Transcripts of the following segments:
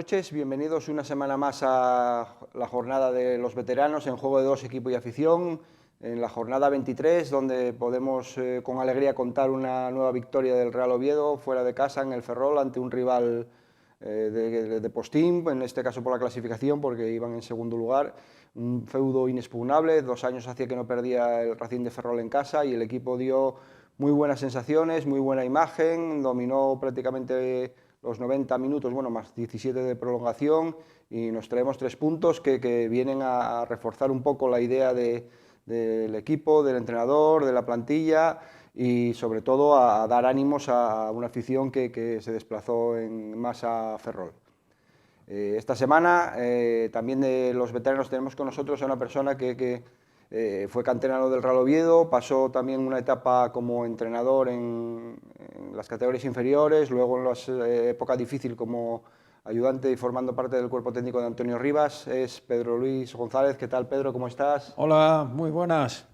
noches, bienvenidos una semana más a la jornada de los veteranos en Juego de Dos, Equipo y Afición, en la jornada 23, donde podemos con alegría contar una nueva victoria del Real Oviedo fuera de casa en el Ferrol ante un rival de postín, en este caso por la clasificación, porque iban en segundo lugar. Un feudo inexpugnable, 2 años hacía que no perdía el Racing de Ferrol en casa y el equipo dio muy buenas sensaciones, muy buena imagen, dominó prácticamente los 90 minutos, bueno, más 17 de prolongación, y nos traemos 3 puntos que vienen a reforzar un poco la idea del equipo, del entrenador, de la plantilla y sobre todo a dar ánimos a una afición que se desplazó en masa a Ferrol. Esta semana también de los veteranos tenemos con nosotros a una persona que fue canterano del Real Oviedo, pasó también una etapa como entrenador en las categorías inferiores, luego en la época difícil como ayudante y formando parte del cuerpo técnico de Antonio Rivas, es Pedro Luis González. ¿Qué tal, Pedro? ¿Cómo estás? Hola, muy buenas.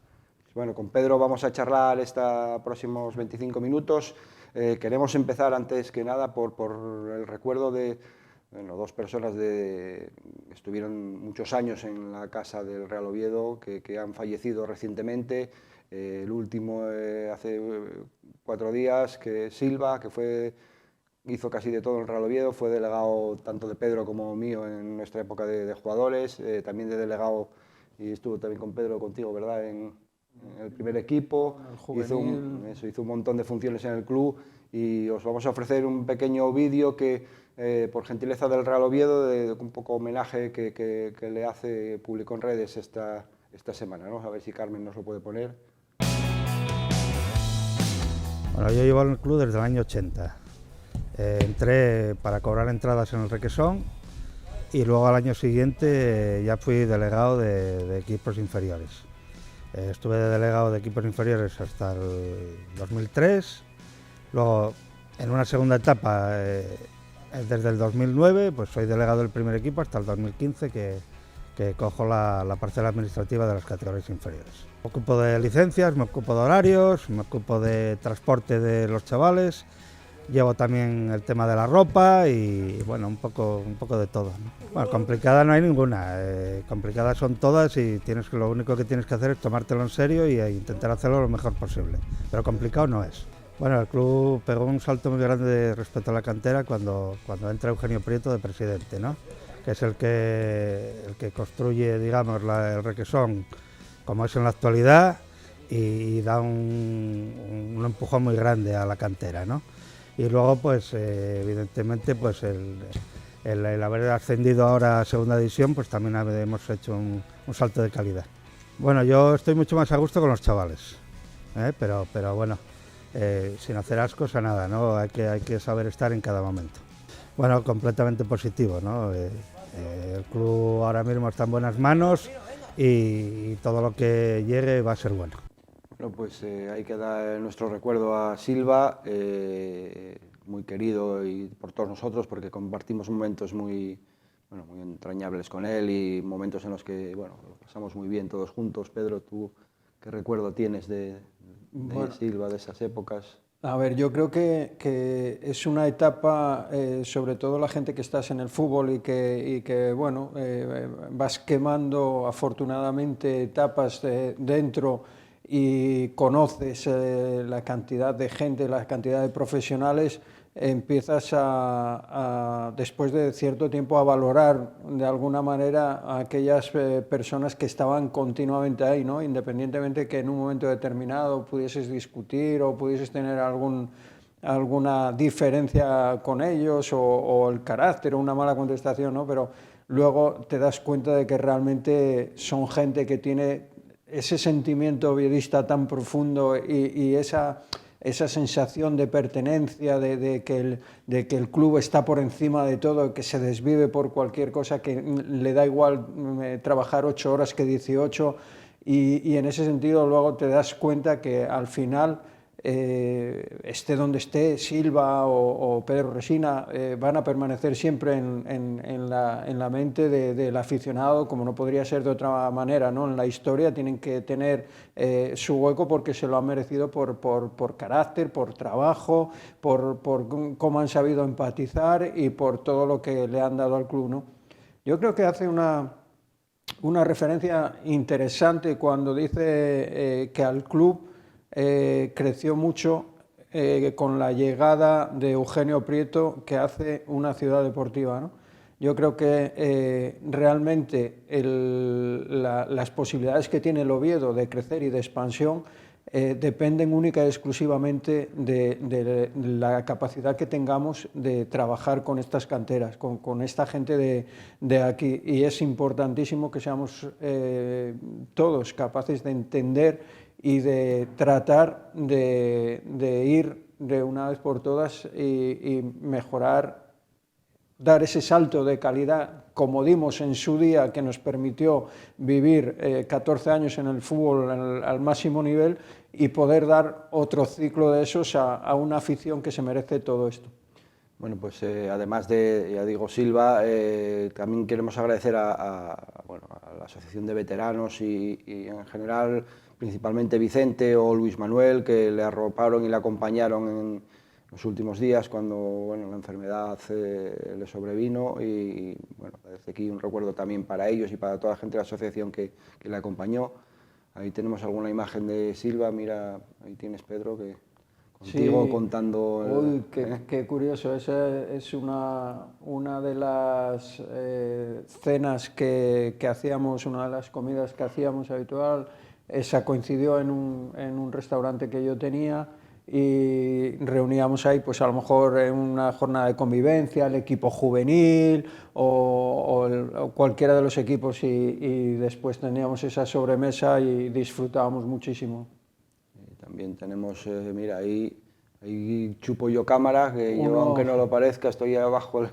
Bueno, con Pedro vamos a charlar estos próximos 25 minutos. Queremos empezar antes que nada por el recuerdo de dos personas que estuvieron muchos años en la casa del Real Oviedo, que han fallecido recientemente. El último hace 4 días, que Silva, que hizo casi de todo en el Real Oviedo, fue delegado tanto de Pedro como mío en nuestra época de jugadores, también de delegado, y estuvo también con Pedro, contigo, ¿verdad?, en el primer equipo, hizo un montón de funciones en el club, y os vamos a ofrecer un pequeño vídeo que, por gentileza del Real Oviedo, de un poco homenaje que le hace, publicó en redes esta semana, ¿no? A ver si Carmen nos lo puede poner. Bueno, yo llevo en el club desde el año 80. Entré para cobrar entradas en el Requesón y luego al año siguiente ya fui delegado de equipos inferiores. Estuve de delegado de equipos inferiores hasta el 2003, luego en una segunda etapa desde el 2009, pues soy delegado del primer equipo hasta el 2015 que cojo la parcela administrativa de las categorías inferiores. Me ocupo de licencias, me ocupo de horarios, me ocupo de transporte de los chavales, llevo también el tema de la ropa y bueno, un poco de todo, ¿no? Bueno, complicada no hay ninguna, complicadas son todas y lo único que tienes que hacer es tomártelo en serio e intentar hacerlo lo mejor posible, pero complicado no es. Bueno, el club pegó un salto muy grande respecto a la cantera cuando entra Eugenio Prieto de presidente, ¿no?, que es el que construye, digamos, el Requesón como es en la actualidad y da un empujón muy grande a la cantera, ¿no? Y luego, pues evidentemente, pues el haber ascendido ahora a segunda división, pues también hemos hecho un salto de calidad. Bueno, yo estoy mucho más a gusto con los chavales, pero bueno, sin hacer ascos a nada, ¿no? Hay que saber estar en cada momento. Bueno, completamente positivo, ¿no? El club ahora mismo está en buenas manos y todo lo que llegue va a ser bueno. Bueno, pues hay que dar nuestro recuerdo a Silva, muy querido y por todos nosotros, porque compartimos momentos muy entrañables con él y momentos en los que lo pasamos muy bien todos juntos. Pedro, ¿tú qué recuerdo tienes de Silva, de esas épocas? A ver, yo creo que es una etapa, sobre todo la gente que estás en el fútbol y que vas quemando afortunadamente etapas dentro y conoces la cantidad de gente, la cantidad de profesionales, empiezas después de cierto tiempo a valorar de alguna manera a aquellas personas que estaban continuamente ahí, ¿no? Independientemente que en un momento determinado pudieses discutir o pudieses tener alguna diferencia con ellos o el carácter o una mala contestación, ¿no? Pero luego te das cuenta de que realmente son gente que tiene ese sentimiento oviedista tan profundo y esa sensación de pertenencia, de que el club está por encima de todo, que se desvive por cualquier cosa, que le da igual trabajar 8 horas que 18, y en ese sentido luego te das cuenta que al final esté donde esté, Silva o Pedro Resina, van a permanecer siempre en la mente del aficionado, como no podría ser de otra manera, ¿no? En la historia tienen que tener su hueco porque se lo han merecido por carácter, por trabajo, por cómo han sabido empatizar y por todo lo que le han dado al club, ¿no? Yo creo que hace una referencia interesante cuando dice que al club creció mucho con la llegada de Eugenio Prieto, que hace una ciudad deportiva, ¿no? Yo creo que realmente las posibilidades que tiene el Oviedo de crecer y de expansión dependen única y exclusivamente de la capacidad que tengamos de trabajar con estas canteras, con esta gente de aquí. Y es importantísimo que seamos todos capaces de entender y de tratar de ir de una vez por todas y mejorar, dar ese salto de calidad como dimos en su día, que nos permitió vivir 14 años en el fútbol al máximo nivel, y poder dar otro ciclo de esos a una afición que se merece todo esto. Bueno, pues además de, ya digo, Silva, también queremos agradecer bueno, a la Asociación de Veteranos y en general, principalmente Vicente o Luis Manuel, que le arroparon y le acompañaron en los últimos días cuando, bueno, la enfermedad le sobrevino, y bueno, desde aquí un recuerdo también para ellos y para toda la gente de la asociación que le acompañó. Ahí tenemos alguna imagen de Silva, mira, ahí tienes, Pedro, que contigo Sí. contando... Uy, qué curioso, esa es una de las cenas que hacíamos, una de las comidas que hacíamos habitual. Esa coincidió en un restaurante que yo tenía, y reuníamos ahí, pues a lo mejor en una jornada de convivencia, el equipo juvenil o cualquiera de los equipos, y después teníamos esa sobremesa y disfrutábamos muchísimo. También tenemos, mira, ahí chupo yo cámara, que yo, aunque no Uno, lo parezca, estoy abajo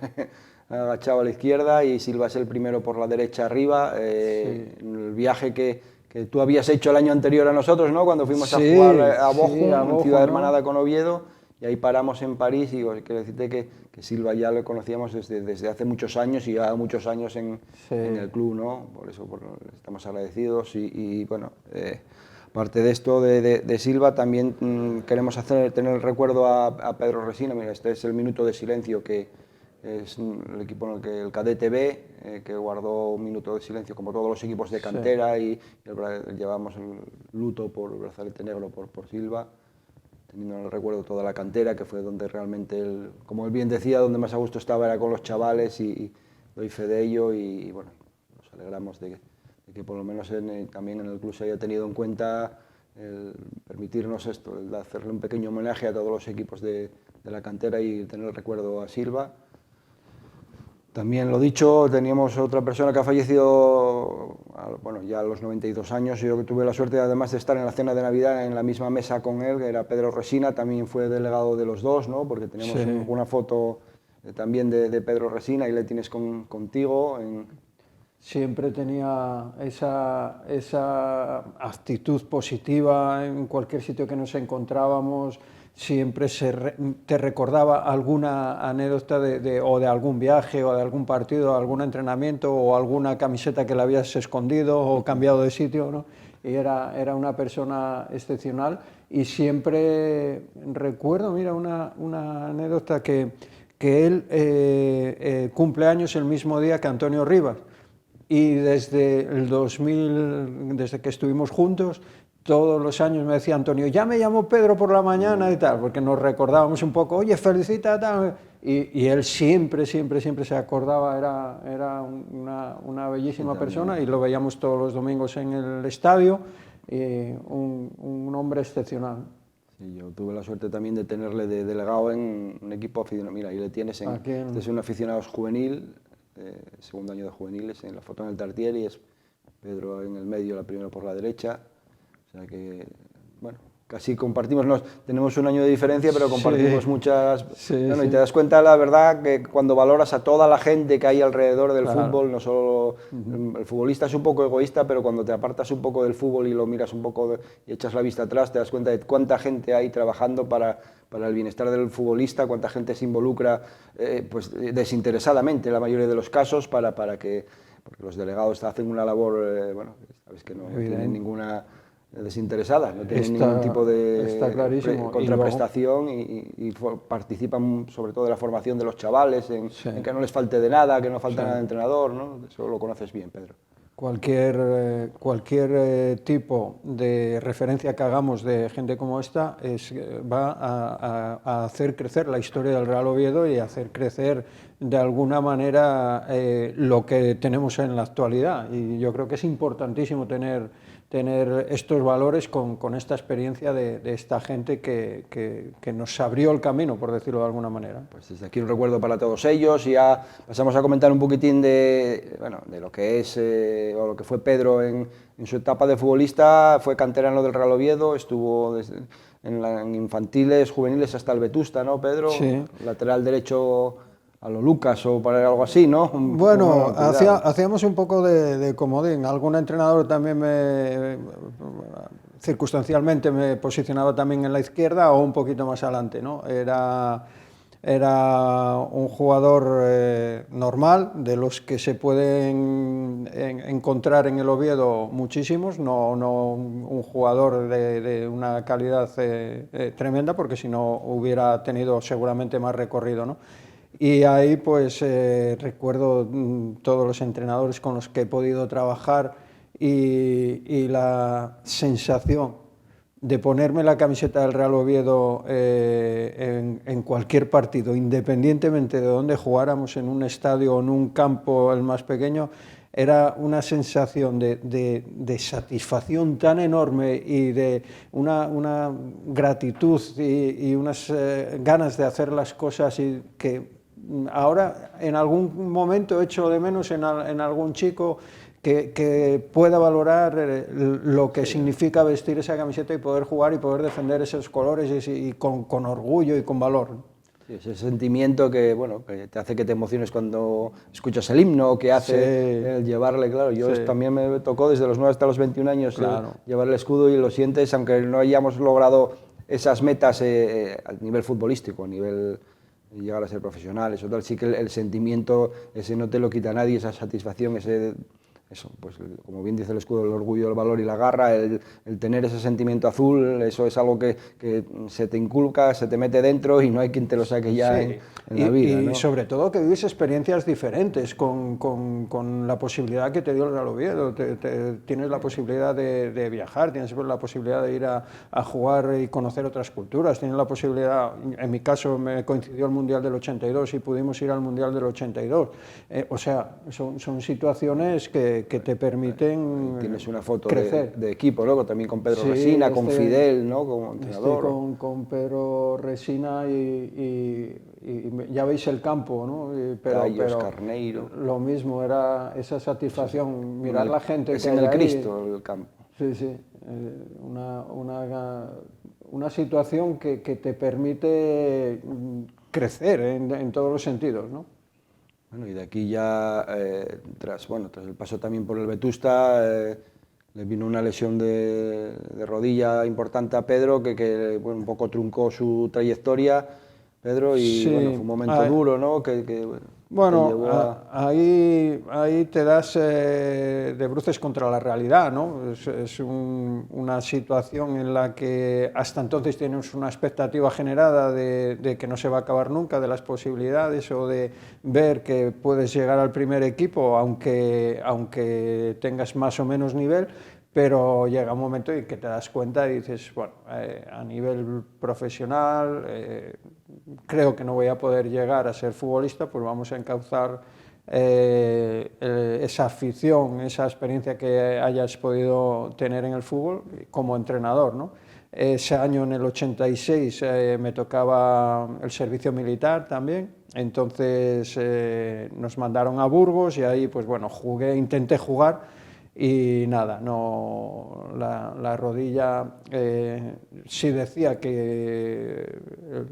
agachado a la izquierda, y Silva es el primero por la derecha arriba. sí. El viaje que tú habías hecho el año anterior a nosotros, ¿no? Cuando fuimos a jugar Sí, a sí, a Bochum, en ciudad Bochum, ¿no? hermanada con Oviedo, y ahí paramos en París. Y quiero decirte que Silva ya lo conocíamos desde hace muchos años, y lleva muchos años en Sí. el club, ¿no? Por eso estamos agradecidos. Bueno, aparte de esto de Silva, también queremos tener el recuerdo a Pedro Resina. Mira, este es el minuto de silencio, que es el equipo en el que el Cadete B, que guardó un minuto de silencio, como todos los equipos de Sí. cantera, y llevamos el luto por el brazalete negro por Silva, teniendo en el recuerdo toda la cantera, que fue donde realmente, como él bien decía, donde más a gusto estaba era con los chavales, y doy fe de ello. Y bueno, nos alegramos de que por lo menos también en el club se haya tenido en cuenta el permitirnos esto, el de hacerle un pequeño homenaje a todos los equipos de la cantera y tener el recuerdo a Silva. También, lo dicho, teníamos otra persona que ha fallecido, bueno, ya a los 92 años. Yo que tuve la suerte, además de estar en la cena de Navidad en la misma mesa con él, que era Pedro Resina, también fue delegado de los dos, ¿no? Porque tenemos Sí. una foto también de Pedro Resina, y le tienes contigo. Siempre tenía esa actitud positiva en cualquier sitio que nos encontrábamos. Siempre te recordaba alguna anécdota o de algún viaje, o de algún partido, algún entrenamiento, o alguna camiseta que le habías escondido o cambiado de sitio, ¿no? Y era una persona excepcional. Y siempre recuerdo, mira, una anécdota, que él cumple años el mismo día que Antonio Rivas. Y desde el 2000, desde que estuvimos juntos, todos los años me decía Antonio, ya me llamó Pedro por la mañana y tal, porque nos recordábamos un poco, oye, felicita, tal. Y él siempre se acordaba, era una bellísima persona, y lo veíamos todos los domingos en el estadio, un hombre excepcional. Sí, yo tuve la suerte también de tenerle de delegado en un equipo aficionado. Mira, ahí le tienes este es un aficionados juvenil, segundo año de juveniles, en la foto en el Tartiere, y es Pedro en el medio, la primera por la derecha. O sea que, bueno, casi compartimos, tenemos un año de diferencia, pero compartimos muchas... Sí, bueno, sí. Y te das cuenta, la verdad, que cuando valoras a toda la gente que hay alrededor del fútbol, no solo... El futbolista es un poco egoísta, pero cuando te apartas un poco del fútbol y lo miras un poco y echas la vista atrás, te das cuenta de cuánta gente hay trabajando para el bienestar del futbolista, cuánta gente se involucra pues, desinteresadamente en la mayoría de los casos porque los delegados hacen una labor, bueno, sabes que no tienen ninguna desinteresada, no tienen ningún tipo de contraprestación y participan sobre todo de la formación de los chavales, en que no les falte de nada, que no falte nada de entrenador, ¿no? Eso lo conoces bien, Pedro. Cualquier tipo de referencia que hagamos de gente como esta va a hacer crecer la historia del Real Oviedo y hacer crecer de alguna manera lo que tenemos en la actualidad. Y yo creo que es importantísimo tener estos valores con esta experiencia de esta gente que nos abrió el camino, por decirlo de alguna manera. Pues desde aquí un recuerdo para todos ellos y ya pasamos a comentar un poquitín de lo que es o lo que fue Pedro en su etapa de futbolista. Fue canterano del Real Oviedo, estuvo en infantiles, juveniles hasta el Vetusta, ¿no, Pedro? Sí. Lateral derecho a lo Lucas o para algo así, ¿no? Bueno, hacíamos un poco de comodín. Algún entrenador también circunstancialmente me posicionaba también en la izquierda o un poquito más adelante, ¿no? Era un jugador normal, de los que se pueden encontrar en el Oviedo muchísimos, no un jugador de una calidad tremenda, porque si no hubiera tenido seguramente más recorrido, ¿no? Y ahí pues recuerdo todos los entrenadores con los que he podido trabajar y la sensación de ponerme la camiseta del Real Oviedo en cualquier partido, independientemente de dónde jugáramos, en un estadio o en un campo el más pequeño, era una sensación de satisfacción tan enorme y de una gratitud y unas ganas de hacer las cosas y que ahora en algún momento echo de menos en algún chico que pueda valorar lo que significa vestir esa camiseta y poder jugar y poder defender esos colores y con orgullo y con valor. Sí, ese sentimiento que, bueno, que te hace que te emociones cuando escuchas el himno, que hace el llevarle, claro, también me tocó desde los 9 hasta los 21 años llevar el escudo y lo sientes, aunque no hayamos logrado esas metas a nivel futbolístico, a nivel llegar a ser profesionales o tal, sí que el sentimiento ese no te lo quita nadie, esa satisfacción, eso, pues como bien dice el escudo, el orgullo, el valor y la garra, el tener ese sentimiento azul, eso es algo que se te inculca, se te mete dentro y no hay quien te lo saque ya en la vida, ¿no? Y sobre todo que vives experiencias diferentes con la posibilidad que te dio el Real Oviedo. Tienes la posibilidad de viajar, tienes la posibilidad de ir a jugar y conocer otras culturas, tienes la posibilidad, en mi caso me coincidió el Mundial del 82 y pudimos ir al Mundial del 82. O sea, son situaciones que te permiten tienes una foto crecer. de equipo, ¿no? También con Pedro Resina, con Fidel, ¿no? Como entrenador. Con Pedro Resina y ya veis el campo, ¿no? Pero Carneiro. Lo mismo, era esa satisfacción, mirar la gente es que en hay el ahí. Cristo el campo. Sí, una situación que te permite crecer en todos los sentidos, ¿no? Bueno, y de aquí ya, tras el paso también por el Vetusta, le vino una lesión de rodilla importante a Pedro, que un poco truncó su trayectoria, Pedro, y fue un momento duro, ¿no? Ahí te das de bruces contra la realidad, ¿no? Es una situación en la que hasta entonces tienes una expectativa generada de que no se va a acabar nunca, de las posibilidades o de ver que puedes llegar al primer equipo, aunque tengas más o menos nivel, pero llega un momento en que te das cuenta y dices, bueno, a nivel profesional creo que no voy a poder llegar a ser futbolista, pues vamos a encauzar esa afición, esa experiencia que hayas podido tener en el fútbol como entrenador, ¿no? Ese año, en el 86, me tocaba el servicio militar también, entonces nos mandaron a Burgos y ahí, pues bueno, intenté jugar. y nada, no, la rodilla sí decía que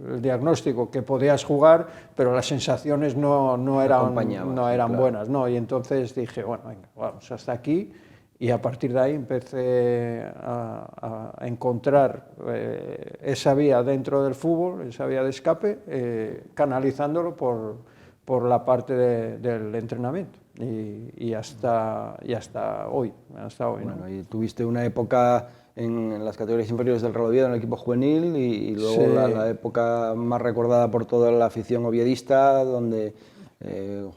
el diagnóstico que podías jugar, pero las sensaciones no eran buenas, ¿no? Y entonces dije, bueno, venga, vamos hasta aquí. Y a partir de ahí empecé a encontrar esa vía dentro del fútbol, esa vía de escape, canalizándolo por la parte del entrenamiento. Y hasta hoy. Bueno, ¿no? y tuviste una época en las categorías inferiores del Real Oviedo, en el equipo juvenil, y luego Sí. la época más recordada por toda la afición oviedista, donde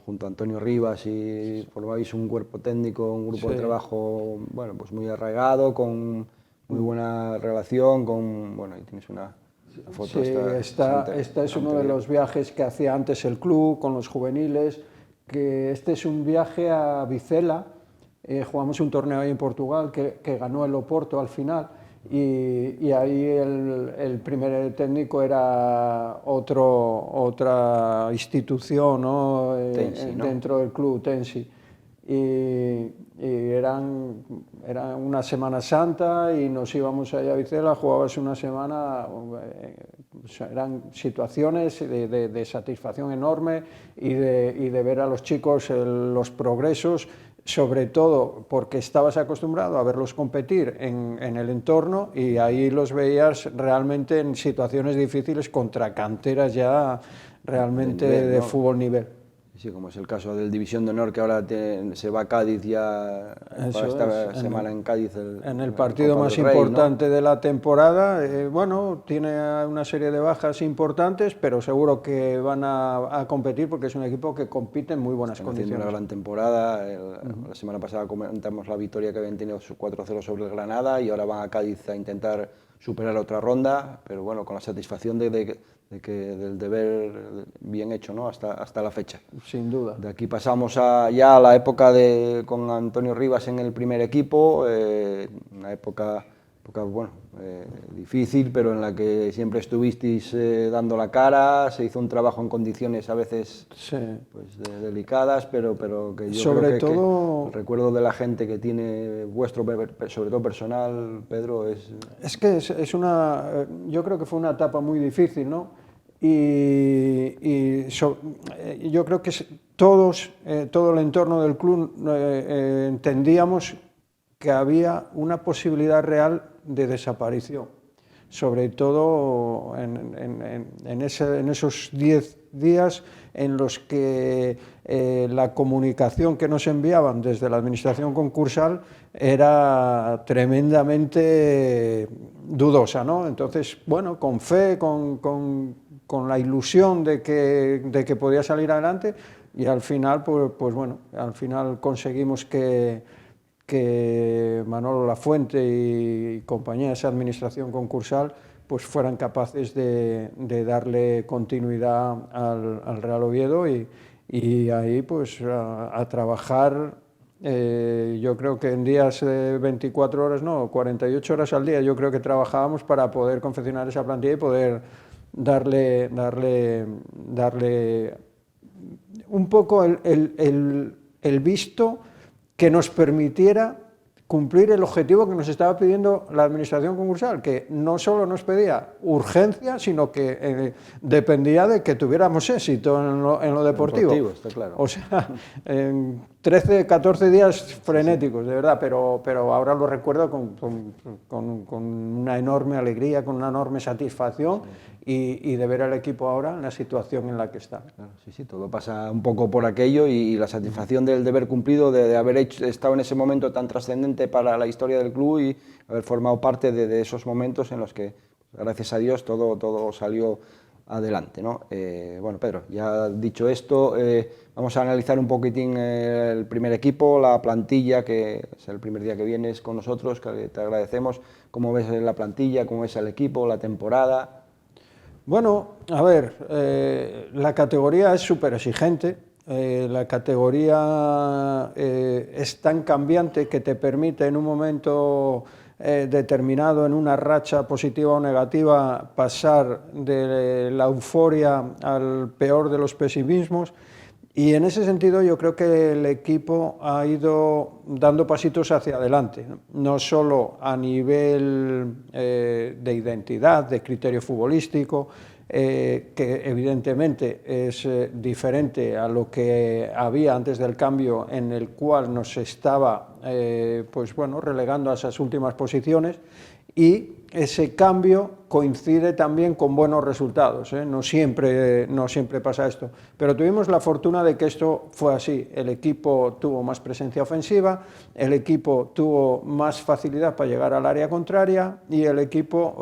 junto a Antonio Rivas y formabais un cuerpo técnico, un grupo de trabajo, bueno, pues muy arraigado, con muy buena relación, bueno, ahí tienes una foto. Sí, esta es uno de los viajes que hacía antes el club con los juveniles, que este es un viaje a Vizela. Jugamos un torneo ahí en Portugal que ganó el Oporto al final, y ahí el primer técnico era otra institución, ¿no? Tensi, ¿no? Dentro del club, Tensi. Y era una Semana Santa y nos íbamos allá a Vizela, jugabas una semana, eran situaciones de satisfacción enorme y de ver a los chicos los progresos, sobre todo porque estabas acostumbrado a verlos competir en el entorno, y ahí los veías realmente en situaciones difíciles contra canteras ya realmente de fútbol nivel. Sí, como es el caso del División de Honor, que ahora se va a Cádiz ya para esta semana en Cádiz. En el partido más Rey, importante, ¿no?, de la temporada. Bueno, tiene una serie de bajas importantes, pero seguro que van a competir, porque es un equipo que compite en muy buenas condiciones. Haciendo una gran temporada. La semana pasada comentamos la victoria que habían tenido, su 4-0 sobre el Granada, y ahora van a Cádiz a intentar superar otra ronda, pero bueno, con la satisfacción del deber bien hecho, ¿no?, hasta la fecha. Sin duda. De aquí pasamos ya a la época con Antonio Rivas en el primer equipo, una época bueno, difícil, pero en la que siempre estuvisteis dando la cara. Se hizo un trabajo en condiciones a veces pues, delicadas, pero que yo creo que el recuerdo de la gente que tiene vuestro, sobre todo personal, Pedro, es... Es que yo creo que fue una etapa muy difícil, ¿no? Yo creo que todo el entorno del club entendíamos que había una posibilidad real de desaparición, sobre todo en esos 10 días en los que la comunicación que nos enviaban desde la administración concursal era tremendamente dudosa, ¿no? Entonces, bueno, con fe, con la ilusión de que podía salir adelante, y al final, pues bueno, al final conseguimos que Manolo Lafuente y compañía, esa administración concursal, pues fueran capaces de darle continuidad al Real Oviedo, y ahí pues a trabajar. Yo creo que en días de 24 horas, no, 48 horas al día, yo creo que trabajábamos para poder confeccionar esa plantilla y poder darle un poco el visto que nos permitiera cumplir el objetivo que nos estaba pidiendo la administración concursal, que no solo nos pedía urgencia, sino que dependía de que tuviéramos éxito en lo deportivo. Está claro. O sea, en 13, 14 días frenéticos, de verdad, pero ahora lo recuerdo con una enorme alegría, con una enorme satisfacción, y de ver al equipo ahora en la situación en la que está. Claro, sí, todo pasa un poco por aquello, y la satisfacción del deber cumplido, de haber estado en ese momento tan trascendente para la historia del club y haber formado parte de esos momentos en los que, gracias a Dios, todo salió adelante, ¿no? Bueno, Pedro, ya dicho esto, vamos a analizar un poquitín el primer equipo, la plantilla, que es el primer día que vienes con nosotros, que te agradecemos. ¿Cómo ves la plantilla? ¿Cómo ves el equipo, la temporada? Bueno, a ver, la categoría es súper exigente. La categoría es tan cambiante que te permite en un momento determinado, en una racha positiva o negativa, pasar de la euforia al peor de los pesimismos, Y en ese sentido yo creo que el equipo ha ido dando pasitos hacia adelante, no solo a nivel de identidad, de criterio futbolístico, que evidentemente es diferente a lo que había antes del cambio, en el cual nos estaba pues bueno, relegando a esas últimas posiciones, y ese cambio coincide también con buenos resultados, ¿eh? No siempre pasa esto, pero tuvimos la fortuna de que esto fue así. El equipo tuvo más presencia ofensiva, el equipo tuvo más facilidad para llegar al área contraria y el equipo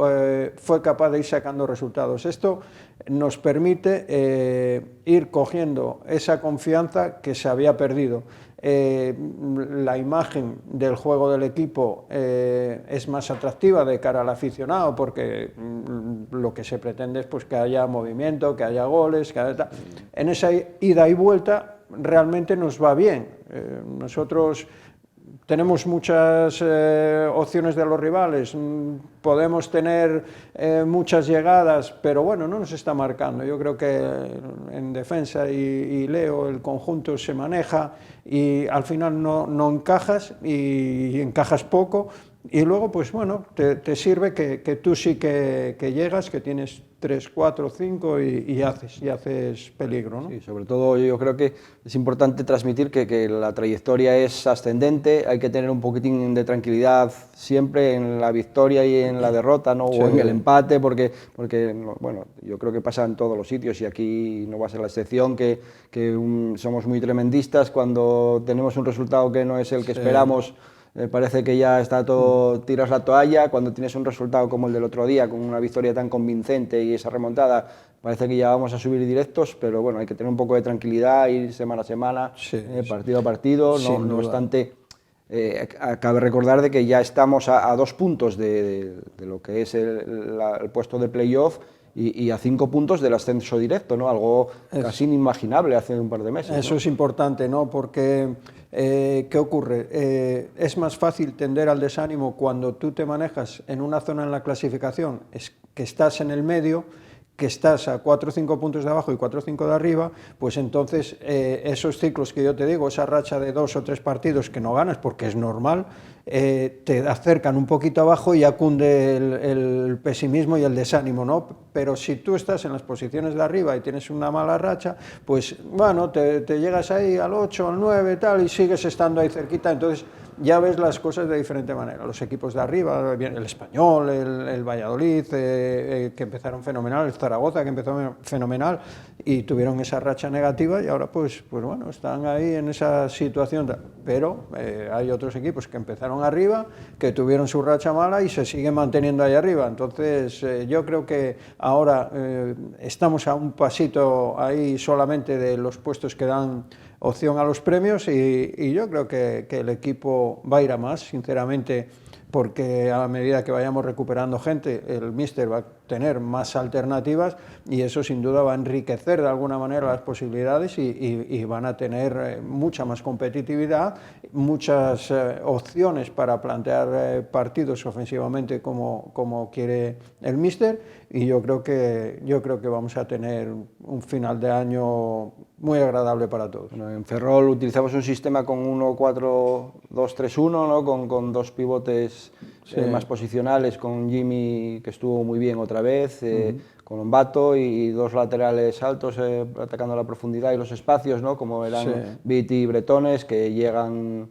fue capaz de ir sacando resultados. Esto nos permite ir cogiendo esa confianza que se había perdido. La imagen del juego del equipo es más atractiva de cara al aficionado, porque lo que se pretende es pues que haya movimiento, que haya goles, que haya... En esa ida y vuelta realmente nos va bien. Nosotros tenemos muchas opciones de los rivales, podemos tener muchas llegadas, pero bueno, no nos está marcando. Yo creo que en defensa y Leo el conjunto se maneja y al final no encajas y encajas poco, y luego pues bueno, te sirve que tú sí que llegas, que tienes 3, 4, 5 y haces peligro, ¿no? Sí, sobre todo yo creo que es importante transmitir que la trayectoria es ascendente, hay que tener un poquitín de tranquilidad siempre en la victoria y en la derrota, ¿no? Sí. O en el empate, porque bueno, yo creo que pasa en todos los sitios y aquí no va a ser la excepción, que somos muy tremendistas cuando tenemos un resultado que no es el que esperamos. Parece que ya está todo, tiras la toalla. Cuando tienes un resultado como el del otro día, con una victoria tan convincente y esa remontada, parece que ya vamos a subir directos, pero bueno, hay que tener un poco de tranquilidad, ir semana a semana, sí, partido a partido. No obstante, cabe recordar de que ya estamos a 2 puntos de lo que es el puesto de playoff y a 5 puntos del ascenso directo, ¿no? Algo casi inimaginable hace un par de meses. Eso, ¿no? es importante, ¿no? Porque, ¿qué ocurre? Es más fácil tender al desánimo cuando tú te manejas en una zona en la clasificación, que estás en el medio, que estás a 4 o 5 puntos de abajo y 4 o 5 de arriba, pues entonces esos ciclos que yo te digo, esa racha de 2 o 3 partidos que no ganas, porque es normal, te acercan un poquito abajo y ya cunde el pesimismo y el desánimo, ¿no? Pero si tú estás en las posiciones de arriba y tienes una mala racha, pues bueno, te llegas ahí al 8, al 9, tal, y sigues estando ahí cerquita, entonces ya ves las cosas de diferente manera. Los equipos de arriba, el Español, el Valladolid, que empezaron fenomenal, el Zaragoza, que empezó fenomenal, y tuvieron esa racha negativa, y ahora pues bueno, están ahí en esa situación. Pero hay otros equipos que empezaron arriba, que tuvieron su racha mala y se siguen manteniendo ahí arriba. Entonces yo creo que ahora estamos a un pasito ahí solamente de los puestos que dan opción a los premios, y yo creo que el equipo va a ir a más, sinceramente, porque a medida que vayamos recuperando gente, el míster va a tener más alternativas y eso sin duda va a enriquecer de alguna manera las posibilidades y van a tener mucha más competitividad, muchas opciones para plantear partidos ofensivamente como quiere el míster, y yo creo que vamos a tener un final de año muy agradable para todos. Bueno, en Ferrol utilizamos un sistema con 1-4-2-3-1, ¿no? Con 2 pivotes más posicionales, con Jimmy, que estuvo muy bien otra vez, con Lombato, y 2 laterales altos atacando la profundidad y los espacios, ¿no? Como eran Viti y Bretones, que llegan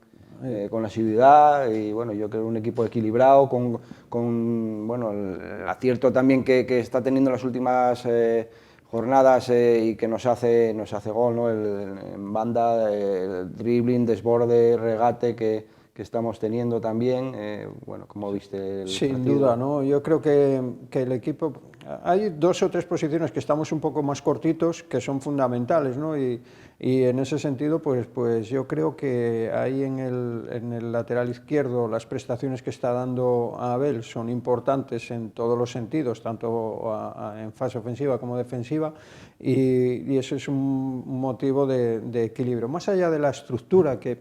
con asiduidad, y bueno, yo creo un equipo equilibrado, con bueno, el acierto también que está teniendo en las últimas jornadas y que nos hace gol, ¿no? En banda, el dribbling, desborde, regate que estamos teniendo también. Bueno, como viste el Sin partido. duda, ¿no? Yo creo que el equipo... Hay 2 o 3 posiciones que estamos un poco más cortitos, que son fundamentales, ¿no? Y en ese sentido, pues yo creo que ahí en el lateral izquierdo las prestaciones que está dando Abel son importantes en todos los sentidos, tanto en fase ofensiva como defensiva, y eso es un motivo de equilibrio. Más allá de la estructura, que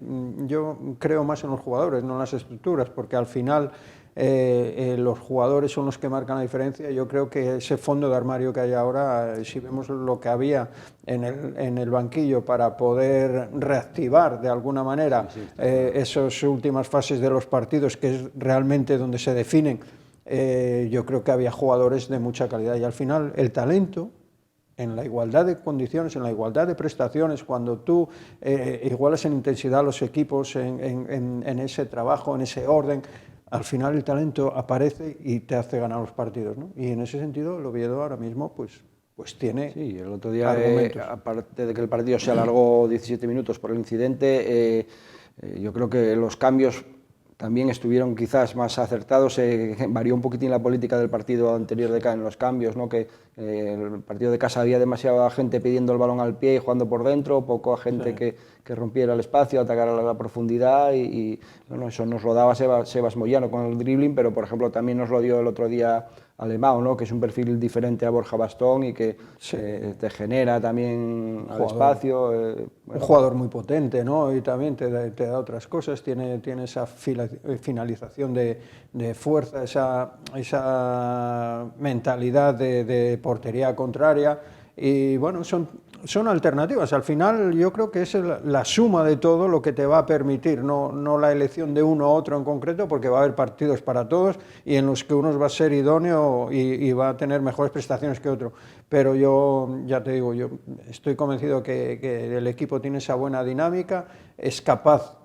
yo creo más en los jugadores, no en las estructuras, porque al final los jugadores son los que marcan la diferencia. Yo creo que ese fondo de armario que hay ahora, si vemos lo que había en el banquillo para poder reactivar de alguna manera esas últimas fases de los partidos, que es realmente donde se definen, yo creo que había jugadores de mucha calidad, y al final el talento, en la igualdad de condiciones, en la igualdad de prestaciones, cuando tú igualas en intensidad a los equipos, en ese trabajo, en ese orden, al final el talento aparece y te hace ganar los partidos, ¿no? Y en ese sentido el Oviedo ahora mismo pues tiene Sí, el otro día, argumentos. aparte de que el partido se alargó 17 minutos por el incidente, yo creo que los cambios también estuvieron quizás más acertados. Varió un poquitín la política del partido anterior de acá en los cambios, ¿no? Que el partido de casa había demasiada gente pidiendo el balón al pie y jugando por dentro, poco gente que rompiera el espacio, atacara la profundidad, y bueno, eso nos lo daba Sebas Moyano con el dribbling, pero por ejemplo también nos lo dio el otro día Alemão, ¿no? Que es un perfil diferente a Borja Bastón y que te genera también al espacio. Bueno. Un jugador muy potente, ¿no? Y también te da otras cosas, tiene esa finalización de fuerza, esa mentalidad de portería contraria, y bueno, son alternativas. Al final yo creo que es la suma de todo lo que te va a permitir, no la elección de uno u otro en concreto, porque va a haber partidos para todos y en los que uno va a ser idóneo y va a tener mejores prestaciones que otro. Pero yo, ya te digo, yo estoy convencido que el equipo tiene esa buena dinámica, es capaz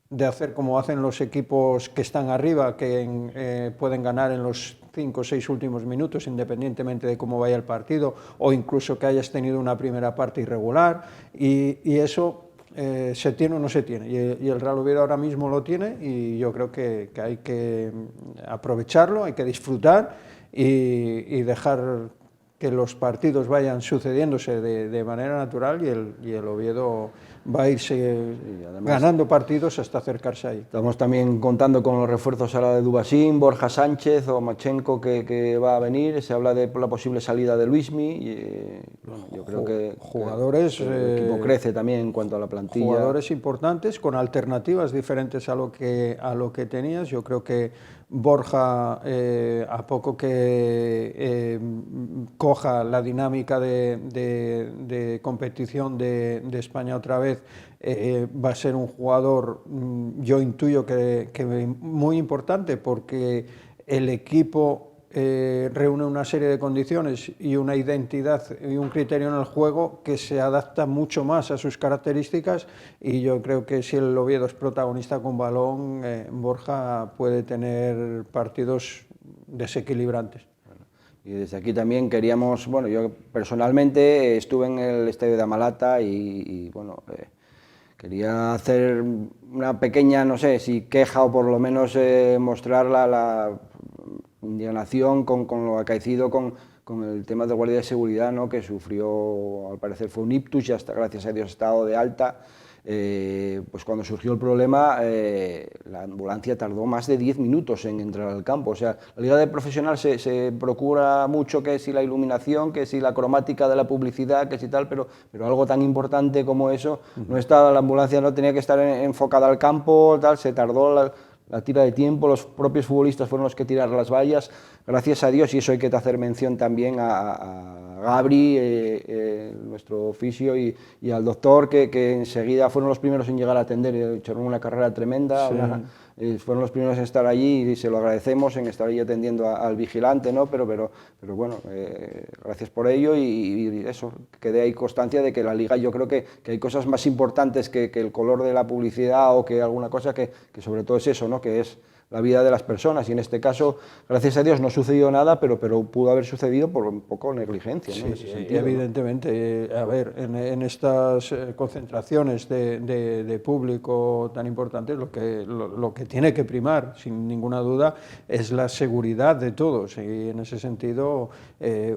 de hacer como hacen los equipos que están arriba, que pueden ganar en los 5 o 6 últimos minutos, independientemente de cómo vaya el partido, o incluso que hayas tenido una primera parte irregular, y eso se tiene o no se tiene, y el Real Oviedo ahora mismo lo tiene, y yo creo que hay que aprovecharlo, hay que disfrutar y dejar que los partidos vayan sucediéndose de manera natural, y el Oviedo va a irse ganando partidos hasta acercarse ahí. Estamos también contando con los refuerzos ahora de Dubasín, Borja Sánchez o Machenko que va a venir. Se habla de la posible salida de Luismi. Yo creo que jugadores, el equipo crece también en cuanto a la plantilla. Jugadores importantes con alternativas diferentes a lo que tenías. Yo creo que Borja, a poco que coja la dinámica de competición de España otra vez, va a ser un jugador, yo intuyo que muy importante, porque el equipo reúne una serie de condiciones y una identidad y un criterio en el juego que se adapta mucho más a sus características, y yo creo que si el Oviedo es protagonista con balón, Borja puede tener partidos desequilibrantes. Y desde aquí también queríamos, bueno, yo personalmente estuve en el estadio de Amalata y bueno, quería hacer una pequeña, no sé, si queja o por lo menos mostrar la indignación con lo acaecido con el tema del guardia de seguridad, ¿no? Que sufrió, al parecer fue un ictus, y hasta, gracias a Dios, estado de alta. Pues cuando surgió el problema, la ambulancia tardó más de 10 minutos en entrar al campo. O sea, la liga de profesional se procura mucho que si la iluminación, que si la cromática de la publicidad, que si tal, pero algo tan importante como eso, no estaba, la ambulancia no tenía que estar enfocada al campo, tal, se tardó la tira de tiempo, los propios futbolistas fueron los que tiraron las vallas, gracias a Dios, y eso hay que hacer mención también a Gabri, nuestro oficio, y al doctor, que enseguida fueron los primeros en llegar a atender, echaron una carrera tremenda, sí. Fueron los primeros en estar allí y se lo agradecemos, en estar allí atendiendo al vigilante, ¿no? Pero bueno, gracias por ello, y eso, que dé ahí constancia de que la Liga, yo creo que hay cosas más importantes que el color de la publicidad o que alguna cosa que sobre todo es eso, ¿no? Que es la vida de las personas, y en este caso, gracias a Dios, no sucedió nada, pero pudo haber sucedido por un poco negligencia, ¿no? Sí, en ese sentido, evidentemente, ¿no? A ver, en estas concentraciones de público tan importantes, lo que tiene que primar, sin ninguna duda, es la seguridad de todos, y en ese sentido,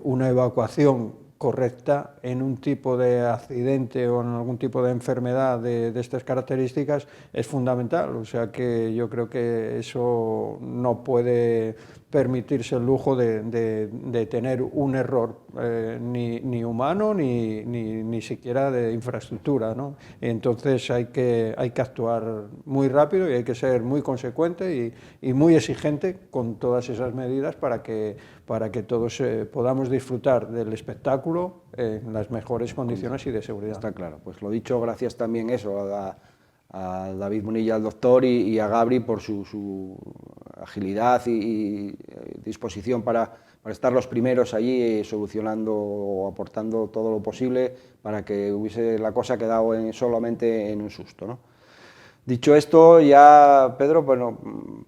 una evacuación correcta en un tipo de accidente o en algún tipo de enfermedad de estas características es fundamental. O sea que yo creo que eso no puede permitirse el lujo de tener un error ni humano ni siquiera de infraestructura, ¿no? Entonces hay que actuar muy rápido y hay que ser muy consecuente y muy exigente con todas esas medidas para que todos podamos disfrutar del espectáculo en las mejores condiciones y de seguridad. Está claro, pues lo dicho, gracias también a David Munilla, al doctor, y a Gabri por su agilidad y disposición para estar los primeros allí solucionando o aportando todo lo posible para que hubiese la cosa quedado solamente en un susto, ¿no? Dicho esto, ya, Pedro, bueno,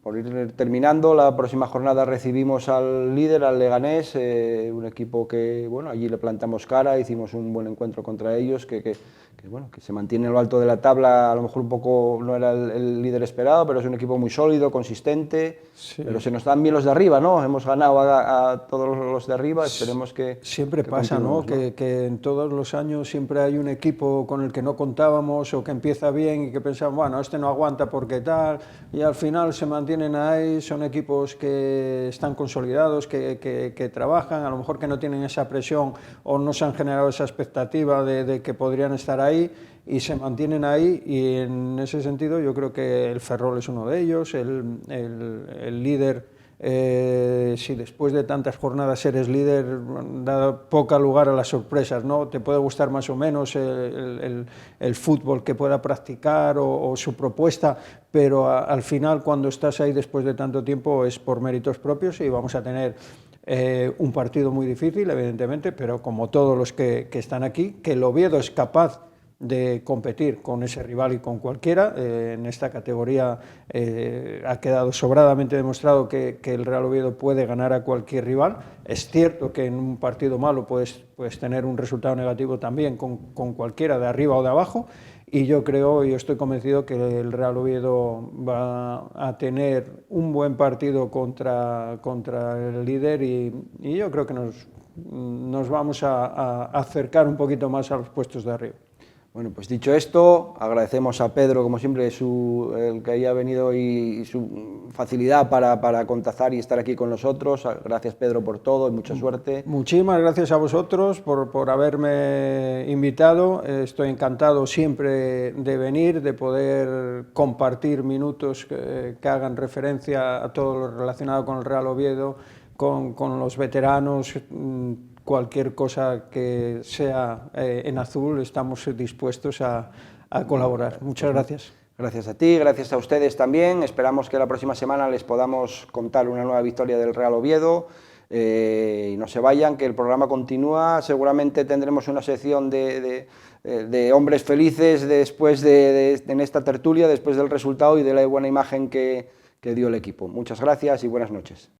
por ir terminando, la próxima jornada recibimos al líder, al Leganés, un equipo que, bueno, allí le plantamos cara, hicimos un buen encuentro contra ellos, que se mantiene en lo alto de la tabla, a lo mejor un poco no era el líder esperado, pero es un equipo muy sólido, consistente, sí. Pero se nos dan bien los de arriba, ¿no? Hemos ganado a todos los de arriba, esperemos que... Siempre pasa, ¿no? Que en todos los años siempre hay un equipo con el que no contábamos o que empieza bien y que pensamos, bueno, este no aguanta porque tal, y al final se mantienen ahí, son equipos que están consolidados, que trabajan, a lo mejor que no tienen esa presión o no se han generado esa expectativa de que podrían estar ahí y se mantienen ahí, y en ese sentido yo creo que el Ferrol es uno de ellos, el líder. Si después de tantas jornadas eres líder, da poca lugar a las sorpresas, ¿no? Te puede gustar más o menos el fútbol que pueda practicar o su propuesta, pero al final cuando estás ahí después de tanto tiempo es por méritos propios, y vamos a tener un partido muy difícil, evidentemente, pero como todos los que están aquí, que el Oviedo es capaz de competir con ese rival y con cualquiera. En esta categoría ha quedado sobradamente demostrado que el Real Oviedo puede ganar a cualquier rival. Es cierto que en un partido malo puedes tener un resultado negativo también con cualquiera, de arriba o de abajo, y yo creo y estoy convencido que el Real Oviedo va a tener un buen partido contra el líder, y yo creo que nos vamos a acercar un poquito más a los puestos de arriba. Bueno, pues dicho esto, agradecemos a Pedro, como siempre, el que haya venido y su facilidad para contactar y estar aquí con nosotros. Gracias, Pedro, por todo y mucha suerte. Muchísimas gracias a vosotros por haberme invitado. Estoy encantado siempre de venir, de poder compartir minutos que hagan referencia a todo lo relacionado con el Real Oviedo, con los veteranos. Cualquier cosa que sea en azul, estamos dispuestos a colaborar. Muchas gracias. Gracias a ti, gracias a ustedes también. Esperamos que la próxima semana les podamos contar una nueva victoria del Real Oviedo. Y no se vayan, que el programa continúa. Seguramente tendremos una sección de hombres felices después en esta tertulia, después del resultado y de la buena imagen que dio el equipo. Muchas gracias y buenas noches.